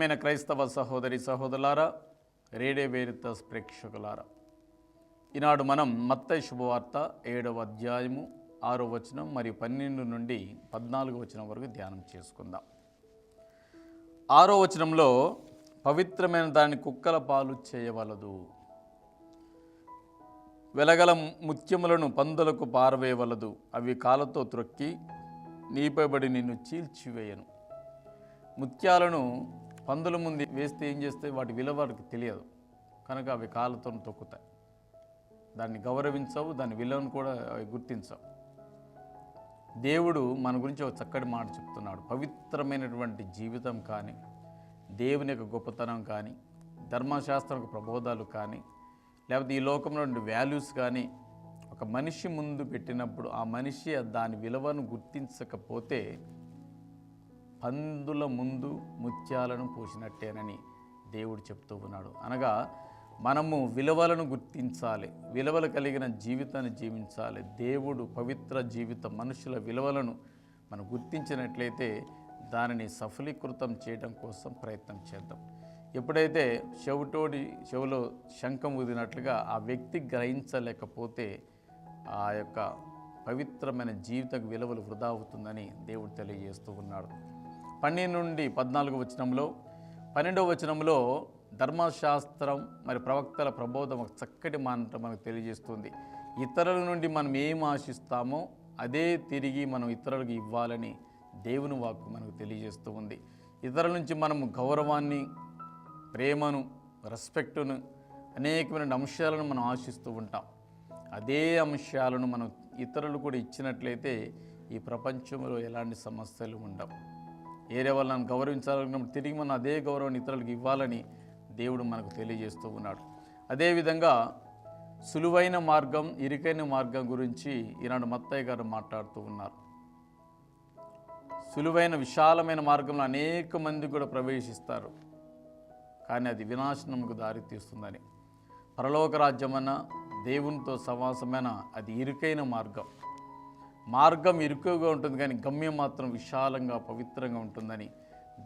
ప్రియమైన క్రైస్తవ సహోదరి సహోదరులారా, రేడియో వెరితాస్ ప్రేక్షకులారా, ఈనాడు మనం మత్తయి శుభవార్త 7వ అధ్యాయము 6వ వచనం మరియు 12 నుండి 14వ వచనం వరకు ధ్యానం చేసుకుందాం. 6వ వచనంలో పవిత్రమైన దాన్ని కుక్కల పాలు చేయవలదు, వెలగల ముత్యములను పందులకు పారవేయవలదు, అవి కాళ్ళతో త్రొక్కి నీపబడి నిన్ను చీల్చివేయను. ముత్యాలను పందుల ముందు వేస్తే ఏం చేస్తే వాటి విలువ వారికి తెలియదు కనుక అవి కాళ్ళతో తొక్కుతాయి. దాన్ని గౌరవించవు, దాని విలువను కూడా గుర్తించవు. దేవుడు మన గురించి ఒక చక్కటి మాట చెప్తున్నాడు. పవిత్రమైనటువంటి జీవితం కానీ, దేవుని యొక్క గొప్పతనం కానీ, ధర్మశాస్త్రం ప్రబోధాలు కానీ, లేకపోతే ఈ లోకంలో ఉండే వాల్యూస్ కానీ ఒక మనిషి ముందు పెట్టినప్పుడు ఆ మనిషి దాని విలువను గుర్తించకపోతే పందుల ముందు ముత్యాలను పోసినట్టేనని దేవుడు చెప్తూ ఉన్నాడు. అనగా మనము విలువలను గుర్తించాలి, విలువలు కలిగిన జీవితాన్ని జీవించాలి. దేవుడు పవిత్ర జీవితం, మనుషుల విలువలను మనం గుర్తించినట్లయితే దానిని సఫలీకృతం చేయడం కోసం ప్రయత్నం చేద్దాం. ఎప్పుడైతే చెవులో శంఖం ఊదినట్లుగా ఆ వ్యక్తి గ్రహించలేకపోతే ఆ యొక్క పవిత్రమైన జీవిత విలువలు వృధా అవుతుందని దేవుడు తెలియజేస్తూ ఉన్నాడు. 12 నుండి 14వ వచనంలో, 12వ వచనంలో ధర్మశాస్త్రం మరి ప్రవక్తల ప్రబోధం ఒక చక్కటి మాట మనకు తెలియజేస్తుంది. ఇతరుల నుండి మనం ఏం ఆశిస్తామో అదే తిరిగి మనం ఇతరులకు ఇవ్వాలని దేవుని వాక్కు మనకు తెలియజేస్తూ ఉంది. ఇతరుల నుంచి మనము గౌరవాన్ని, ప్రేమను, రెస్పెక్టును, అనేకమైన అంశాలను మనం ఆశిస్తూ ఉంటాం. అదే అంశాలను మనం ఇతరులు కూడా ఇచ్చినట్లయితే ఈ ప్రపంచంలో ఎలాంటి సమస్యలు ఉండవు. ఏరే వాళ్ళని గౌరవించాలన్నప్పుడు తిరిగి మనం అదే గౌరవాన్ని ఇతరులకు ఇవ్వాలని దేవుడు మనకు తెలియజేస్తూ ఉన్నాడు. అదేవిధంగా సులువైన మార్గం, ఇరుకైన మార్గం గురించి ఈనాడు మత్తయ్య గారు మాట్లాడుతూ ఉన్నారు. సులువైన విశాలమైన మార్గంలో అనేక మంది కూడా ప్రవేశిస్తారు, కానీ అది వినాశనంకు దారి తీస్తుందని. పరలోక రాజ్యమన్నా, దేవునితో సమాసమైన అది ఇరుకైన మార్గం ఇరుకుగా ఉంటుంది, కానీ గమ్యం మాత్రం విశాలంగా పవిత్రంగా ఉంటుందని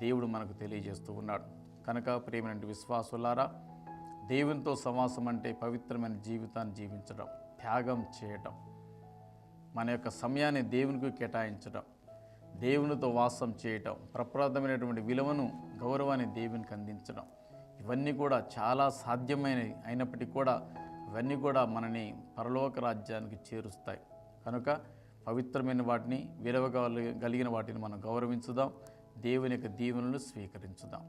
దేవుడు మనకు తెలియజేస్తూ ఉన్నాడు. కనుక ప్రియమైన విశ్వాసులారా, దేవునితో సమాసం అంటే పవిత్రమైన జీవితాన్ని జీవించడం, త్యాగం చేయటం, మన యొక్క సమయాన్ని దేవునికి కేటాయించడం, దేవునితో వాసం చేయటం, ప్రప్రదమైనటువంటి విలువను, గౌరవాన్ని దేవునికి అందించడం, ఇవన్నీ కూడా చాలా సాధ్యమైనవి. అయినప్పటికీ కూడా ఇవన్నీ కూడా మనని పరలోక రాజ్యానికి చేరుస్తాయి. కనుక పవిత్రమైన వాటిని, విలువ కలిగిన వాటిని మనం గౌరవించుదాం, దేవుని యొక్క దీవెనలను స్వీకరించుదాం.